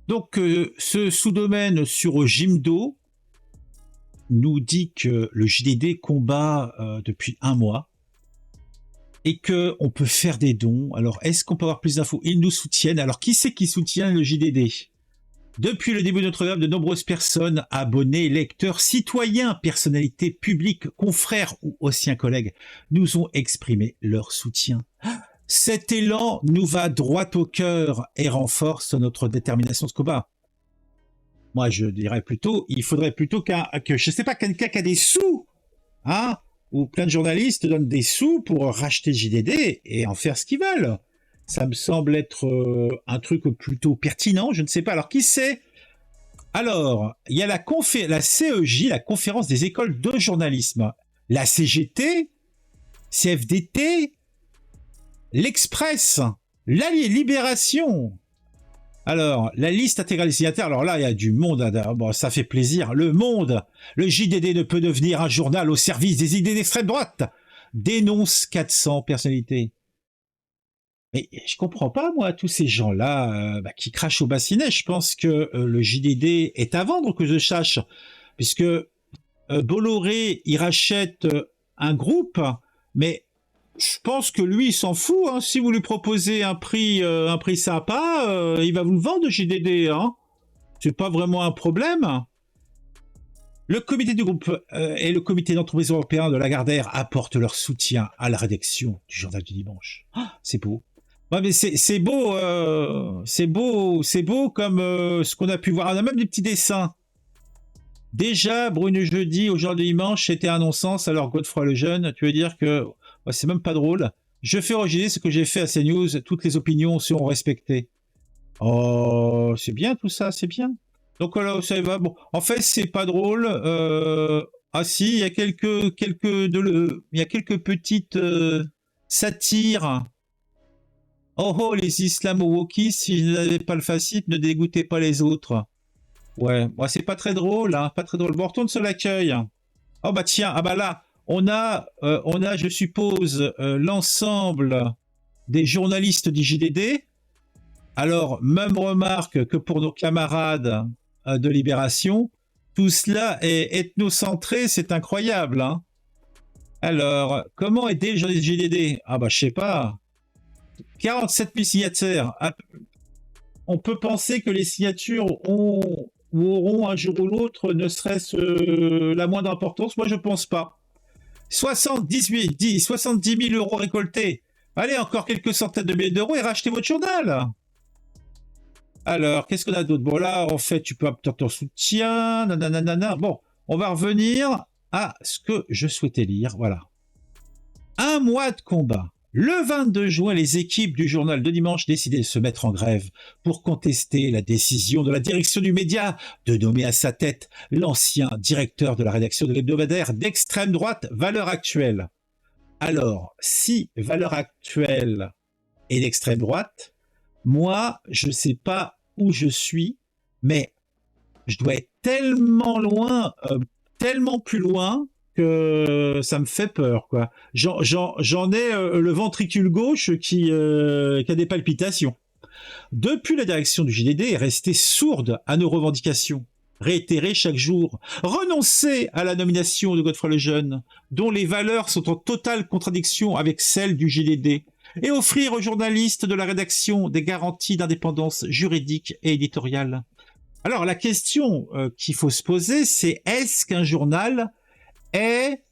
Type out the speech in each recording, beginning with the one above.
Donc, ce sous-domaine sur Jimdo nous dit que le JDD combat depuis un mois et que on peut faire des dons. Alors, est-ce qu'on peut avoir plus d'infos? Ils nous soutiennent. Alors, qui c'est qui soutient le JDD? Depuis le début de notre œuvre, de nombreuses personnes, abonnés, lecteurs, citoyens, personnalités publiques, confrères ou anciens collègues, nous ont exprimé leur soutien. Cet élan nous va droit au cœur et renforce notre détermination de combat. Moi, je dirais plutôt, il faudrait plutôt que je sais pas, quelqu'un qui a des sous, hein, ou plein de journalistes donnent des sous pour racheter JDD et en faire ce qu'ils veulent. Ça me semble être un truc plutôt pertinent, je ne sais pas. Alors, qui c'est? Alors, il y a la CEJ, la Conférence des écoles de journalisme, la CGT, CFDT, l'Express, l'Allié Libération. Alors, la liste intégrale des signataires, alors là, il y a du monde, bon, ça fait plaisir. Le Monde, le JDD ne peut devenir un journal au service des idées d'extrême droite. Dénonce 400 personnalités. Mais je comprends pas, moi, tous ces gens-là qui crachent au bassinet. Je pense que le JDD est à vendre, que je sache, puisque Bolloré, il rachète un groupe, mais je pense que lui, il s'en fout. Hein. Si vous lui proposez un prix sympa, il va vous le vendre, JDD. Hein. C'est pas vraiment un problème. Le comité du groupe et le comité d'entreprise européen de Lagardère apportent leur soutien à la rédaction du journal du dimanche. Ah, c'est beau. Ouais, mais c'est beau, c'est beau comme ce qu'on a pu voir. On a même des petits dessins. Déjà, Brune Jeudi, aujourd'hui dimanche, c'était un non-sens. Alors, Godefroy Lejeune, tu veux dire que c'est même pas drôle. Je fais originer ce que j'ai fait à CNews. Toutes les opinions seront respectées. Oh, c'est bien tout ça, c'est bien. Donc voilà, ça va. Bon, en fait, c'est pas drôle. Ah si, il y a quelques petites satires. Oh, les islamo-wokistes, si je n'avais pas le facile, ne dégoûtez pas les autres. Ouais, moi c'est pas très drôle, hein, pas très drôle. Bon, on retourne sur l'accueil. Oh bah tiens, ah bah là, on a, je suppose, l'ensemble des journalistes du JDD. Alors, même remarque que pour nos camarades de Libération, tout cela est ethnocentré, c'est incroyable. Hein. Alors, comment aider les journalistes du JDD? Ah bah je sais pas. 47 000 signataires. On peut penser que les signatures auront un jour ou l'autre, ne serait-ce la moindre importance. Moi, je pense pas. 70 000 euros récoltés. Allez, encore quelques centaines de milliers d'euros et rachetez votre journal. Alors, qu'est-ce qu'on a d'autre? Bon, là, en fait, tu peux obtenir ton soutien. Nanana. Bon, on va revenir à ce que je souhaitais lire. Voilà. Un mois de combat. Le 22 juin, les équipes du journal de dimanche décidaient de se mettre en grève pour contester la décision de la direction du média de nommer à sa tête l'ancien directeur de la rédaction de l'hebdomadaire d'extrême droite Valeurs Actuelles. Alors, si Valeurs Actuelles est d'extrême droite, moi, je ne sais pas où je suis, mais je dois être tellement loin, tellement plus loin, que ça me fait peur, quoi. J'en ai le ventricule gauche qui a des palpitations. Depuis, la direction du JDD est restée sourde à nos revendications, réitérées chaque jour. Renoncer à la nomination de Godefroy Lejeune, dont les valeurs sont en totale contradiction avec celles du JDD, et offrir aux journalistes de la rédaction des garanties d'indépendance juridique et éditoriale. Alors, la question qu'il faut se poser, c'est est-ce qu'un journal est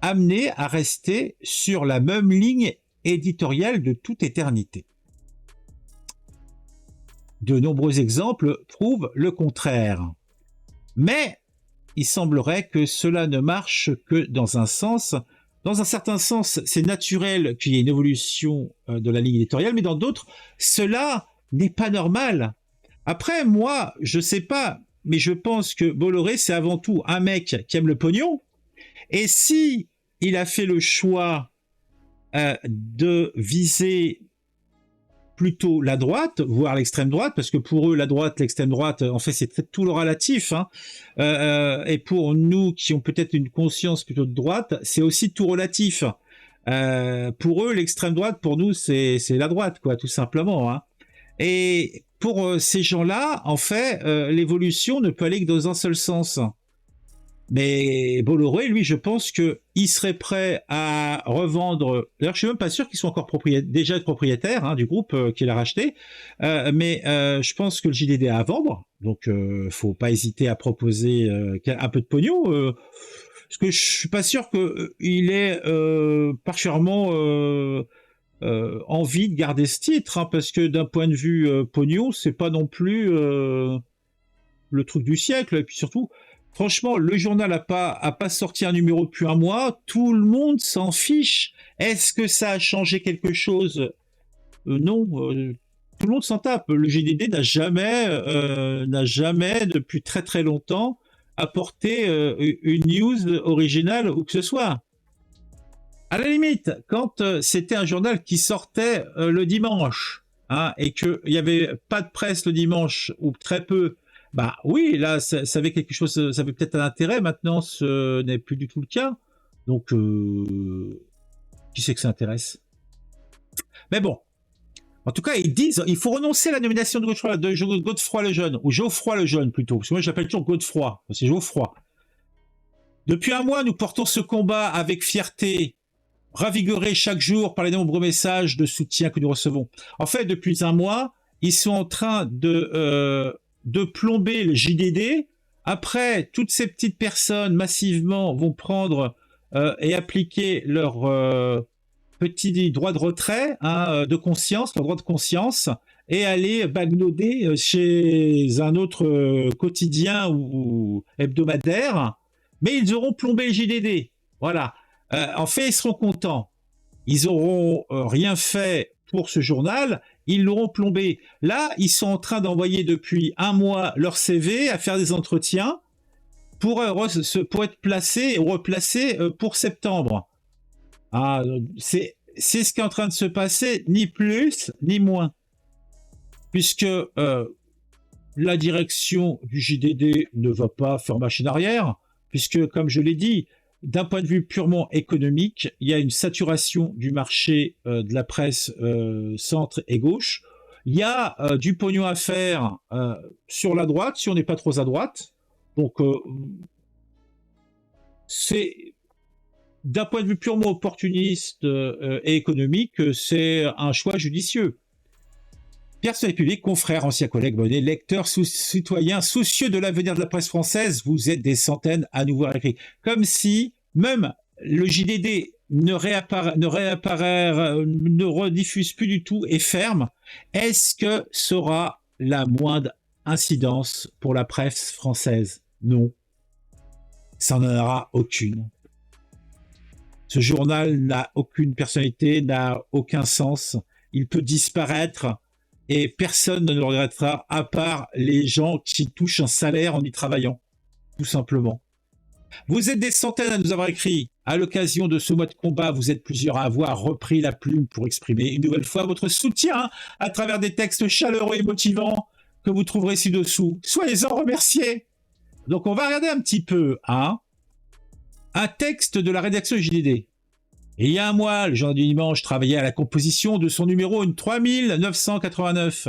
amené à rester sur la même ligne éditoriale de toute éternité? De nombreux exemples prouvent le contraire. Mais il semblerait que cela ne marche que dans un sens. Dans un certain sens, c'est naturel qu'il y ait une évolution de la ligne éditoriale, mais dans d'autres, cela n'est pas normal. Après, moi, je sais pas, mais je pense que Bolloré, c'est avant tout un mec qui aime le pognon. Et si il a fait le choix de viser plutôt la droite, voire l'extrême droite, parce que pour eux, la droite, l'extrême droite, en fait, c'est tout le relatif. Hein. Et pour nous qui ont peut-être une conscience plutôt de droite, c'est aussi tout relatif. Pour eux, l'extrême droite, pour nous, c'est la droite, quoi, tout simplement. Hein. Et pour ces gens-là, en fait, l'évolution ne peut aller que dans un seul sens. Mais Bolloré, lui, je pense qu'il serait prêt à revendre. D'ailleurs, je suis même pas sûr qu'ils soient encore déjà propriétaires hein, du groupe qu'il a racheté. Mais je pense que le JDD a à vendre. Donc, faut pas hésiter à proposer un peu de pognon. Parce que je suis pas sûr qu'il ait particulièrement envie de garder ce titre, hein, parce que d'un point de vue pognon, c'est pas non plus le truc du siècle. Et puis surtout, franchement, le journal a pas sorti un numéro depuis un mois. Tout le monde s'en fiche. Est-ce que ça a changé quelque chose? Non. Tout le monde s'en tape. Le GDD n'a jamais, depuis très très longtemps, apporté une news originale ou que ce soit. À la limite, quand c'était un journal qui sortait le dimanche, hein, et qu'il n'y avait pas de presse le dimanche, ou très peu, bah oui, là, ça avait quelque chose, ça avait peut-être un intérêt. Maintenant, ce n'est plus du tout le cas. Donc, qui c'est que ça intéresse? Mais bon, en tout cas, ils disent il faut renoncer à la nomination de Godefroy Lejeune, ou Geoffroy Lejeune plutôt, parce que moi j'appelle toujours Godefroy, c'est Geoffroy. Depuis un mois, nous portons ce combat avec fierté, ravigorés chaque jour par les nombreux messages de soutien que nous recevons. En fait, depuis un mois, ils sont en train de plomber le JDD. Après, toutes ces petites personnes massivement vont prendre et appliquer leur petit droit de retrait hein, de conscience, leur droit de conscience, et aller bagnoder chez un autre quotidien ou hebdomadaire. Mais ils auront plombé le JDD. Voilà. En fait, ils seront contents. Ils auront rien fait pour ce journal, ils l'auront plombé. Là, ils sont en train d'envoyer depuis un mois leur CV, à faire des entretiens pour être placés ou replacés pour septembre. Ah, c'est ce qui est en train de se passer, ni plus ni moins. Puisque la direction du JDD ne va pas faire machine arrière, puisque, comme je l'ai dit, d'un point de vue purement économique, il y a une saturation du marché de la presse centre et gauche. Il y a du pognon à faire sur la droite, si on n'est pas trop à droite. Donc, c'est d'un point de vue purement opportuniste et économique, c'est un choix judicieux. Personnalité publique, confrères, anciens collègues, abonnés, lecteurs, citoyens, soucieux de l'avenir de la presse française, vous êtes des centaines à nous voir écrire. Comme si même le JDD ne rediffuse plus du tout et ferme. Est-ce que ça aura la moindre incidence pour la presse française? Non. Ça n'en aura aucune. Ce journal n'a aucune personnalité, n'a aucun sens. Il peut disparaître et personne ne le regrettera à part les gens qui touchent un salaire en y travaillant, tout simplement. Vous êtes des centaines à nous avoir écrit. À l'occasion de ce mois de combat, vous êtes plusieurs à avoir repris la plume pour exprimer une nouvelle fois votre soutien à travers des textes chaleureux et motivants que vous trouverez ci-dessous. Soyez-en remerciés. Donc on va regarder un petit peu un texte de la rédaction JDD. Il y a un mois, le journal du dimanche travaillait à la composition de son numéro 3989.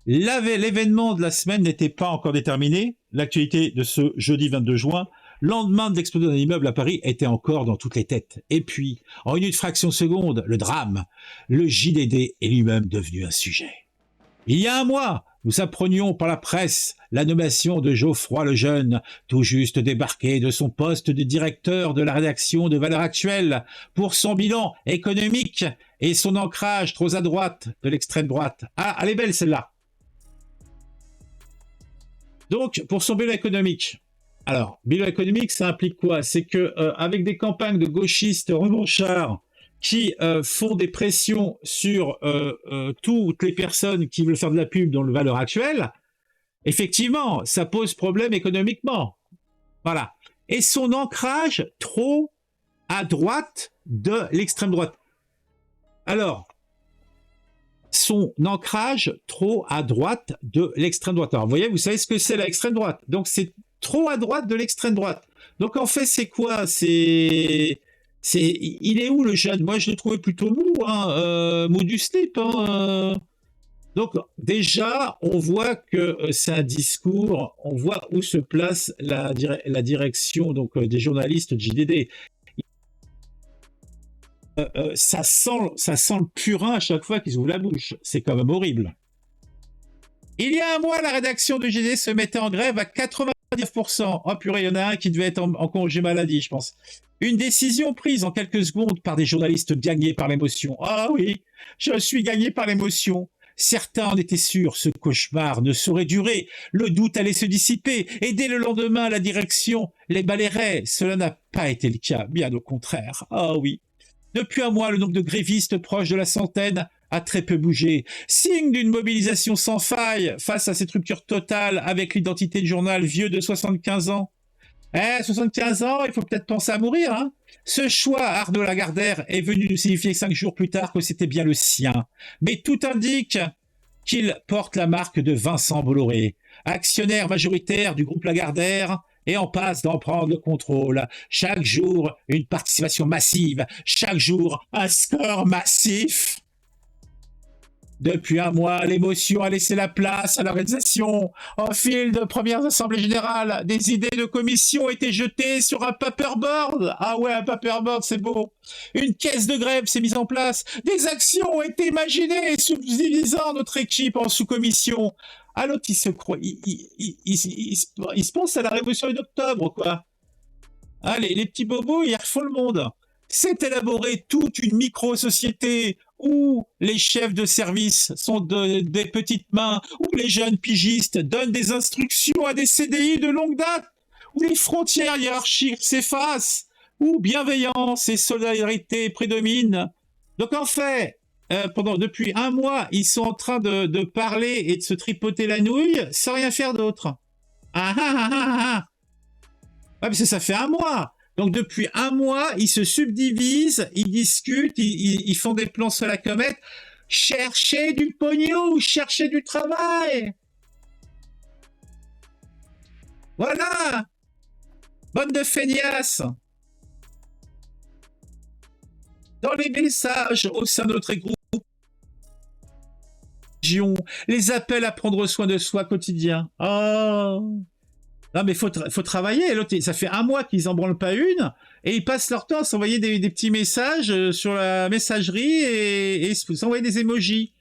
L'événement de la semaine n'était pas encore déterminé. L'actualité de ce jeudi 22 juin, lendemain de l'explosion d'un immeuble à Paris, était encore dans toutes les têtes. Et puis, en une fraction de seconde, le drame. Le JDD est lui-même devenu un sujet. Il y a un mois, nous apprenions par la presse la nomination de Geoffroy Lejeune, tout juste débarqué de son poste de directeur de la rédaction de Valeurs Actuelles, pour son bilan économique et son ancrage trop à droite de l'extrême droite. Ah, elle est belle celle-là. Donc, pour son bilan économique. Alors, bilan économique, ça implique quoi? C'est que avec des campagnes de gauchistes revanchards qui font des pressions sur toutes les personnes qui veulent faire de la pub dans le Valeurs Actuelles, effectivement, ça pose problème économiquement. Voilà. Et son ancrage trop à droite de l'extrême droite. Alors, son ancrage trop à droite de l'extrême droite. Alors, vous voyez, vous savez ce que c'est l'extrême droite. Donc, c'est trop à droite de l'extrême droite. Donc, en fait, c'est quoi? Il est où le jeune? Moi, je l'ai trouvé plutôt mou, hein, mou du slip. Hein, Donc déjà, on voit que c'est un discours, on voit où se place la direction donc des journalistes de JDD. Ça sent le purin à chaque fois qu'ils ouvrent la bouche. C'est quand même horrible. Il y a un mois, la rédaction de JDD se mettait en grève à 99%. Oh purée, il y en a un qui devait être en congé maladie, je pense. Une décision prise en quelques secondes par des journalistes gagnés par l'émotion. Ah oui, je suis gagné par l'émotion. Certains en étaient sûrs, ce cauchemar ne saurait durer, le doute allait se dissiper, et dès le lendemain, la direction les balayerait. Cela n'a pas été le cas, bien au contraire. Ah oui. Depuis un mois, le nombre de grévistes proche de la centaine a très peu bougé. Signe d'une mobilisation sans faille face à cette rupture totale avec l'identité du journal vieux de 75 ans. 75 ans, il faut peut-être penser à mourir, hein. Ce choix, Arnaud Lagardère, est venu nous signifier 5 jours plus tard que c'était bien le sien. Mais tout indique qu'il porte la marque de Vincent Bolloré, actionnaire majoritaire du groupe Lagardère, et en passe d'en prendre le contrôle. Chaque jour, une participation massive. Chaque jour, un score massif. Depuis un mois, l'émotion a laissé la place à l'organisation. Au fil de premières assemblées générales, des idées de commission ont été jetées sur un paperboard. Ah ouais, un paperboard, c'est beau. Une caisse de grève s'est mise en place. Des actions ont été imaginées, subdivisant notre équipe en sous-commissions. Ah, l'autre, il se croit, il se pense à la révolution d'octobre, quoi. Ah, les petits bobos, ils refont le monde. C'est élaboré toute une micro-société où les chefs de service sont des petites mains, où les jeunes pigistes donnent des instructions à des CDI de longue date, où les frontières hiérarchiques s'effacent, où bienveillance et solidarité prédominent. Donc en fait, depuis un mois, ils sont en train de parler et de se tripoter la nouille sans rien faire d'autre. Ah ah ah ah ah. Ouais, parce que ça fait un mois. Donc depuis un mois, ils se subdivisent, ils discutent, ils font des plans sur la comète. Cherchez du pognon, cherchez du travail. Voilà. Bande de feignasses. Dans les messages au sein de notre groupe, les appels à prendre soin de soi quotidien. Oh. Non, mais faut travailler. L'autre, ça fait un mois qu'ils en branlent pas une, et ils passent leur temps à s'envoyer des petits messages sur la messagerie et s'envoyer des emojis.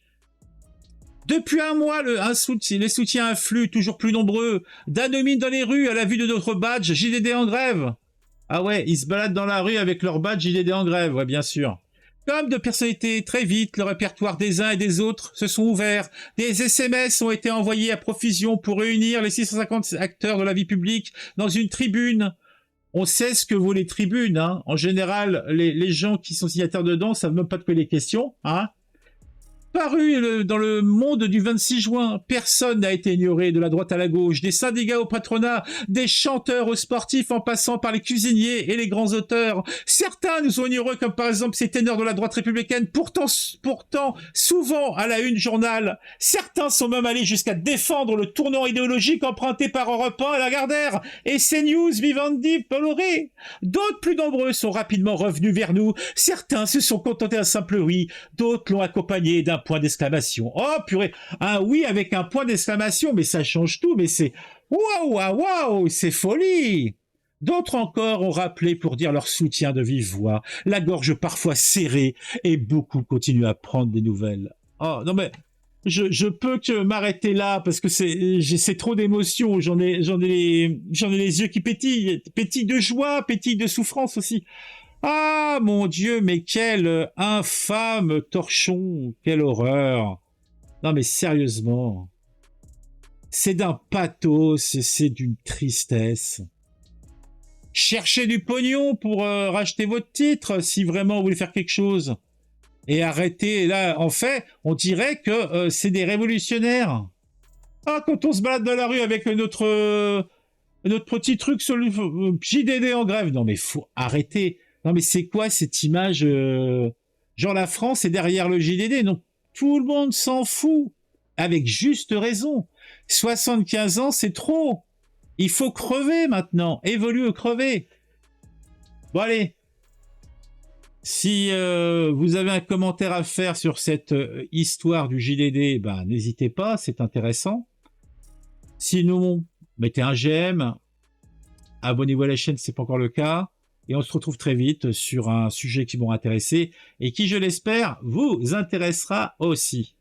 Depuis un mois, les soutiens affluent toujours plus nombreux. D'anomie dans les rues à la vue de notre badge JDD en grève. Ah ouais, ils se baladent dans la rue avec leur badge JDD en grève, ouais, bien sûr. Comme de personnalités, très vite, le répertoire des uns et des autres se sont ouverts. Des SMS ont été envoyés à profusion pour réunir les 650 acteurs de la vie publique dans une tribune. On sait ce que vaut les tribunes, hein. En général, les gens qui sont signataires dedans savent même pas de quoi les questions, hein. Paru dans le Monde du 26 juin, personne n'a été ignoré, de la droite à la gauche, des syndicats au patronat, des chanteurs aux sportifs en passant par les cuisiniers et les grands auteurs. Certains nous ont ignorés, comme par exemple ces ténors de la droite républicaine, pourtant souvent à la une journal. Certains sont même allés jusqu'à défendre le tournant idéologique emprunté par Europe 1 et Lagardère et CNews Vivendi Bolloré. D'autres plus nombreux sont rapidement revenus vers nous. Certains se sont contentés d'un simple oui, d'autres l'ont accompagné d'un point d'exclamation. Oh purée, un oui avec un point d'exclamation, mais ça change tout, mais c'est waouh, waouh, waouh, c'est folie. D'autres encore ont rappelé pour dire leur soutien de vive voix, la gorge parfois serrée, et beaucoup continuent à prendre des nouvelles. Oh non mais je peux que m'arrêter là parce que c'est trop d'émotions, j'en ai les yeux qui pétillent de joie, pétillent de souffrance aussi. Ah mon Dieu, mais quel infâme torchon, quelle horreur. Non mais sérieusement, c'est d'un pathos, c'est d'une tristesse. Cherchez du pognon pour racheter votre titre si vraiment vous voulez faire quelque chose. Et arrêtez, là, en fait, on dirait que c'est des révolutionnaires. Ah, quand on se balade dans la rue avec notre petit truc sur le JDD en grève. Non mais faut arrêter. Non mais c'est quoi cette image genre la France est derrière le JDD. Non, tout le monde s'en fout. Avec juste raison. 75 ans, c'est trop. Il faut crever maintenant. Évolue ou crever. Bon allez. Si vous avez un commentaire à faire sur cette histoire du JDD, ben, n'hésitez pas, c'est intéressant. Sinon, mettez un j'aime, abonnez-vous à la chaîne si ce n'est pas encore le cas, et on se retrouve très vite sur un sujet qui m'ont intéressé et qui, je l'espère, vous intéressera aussi.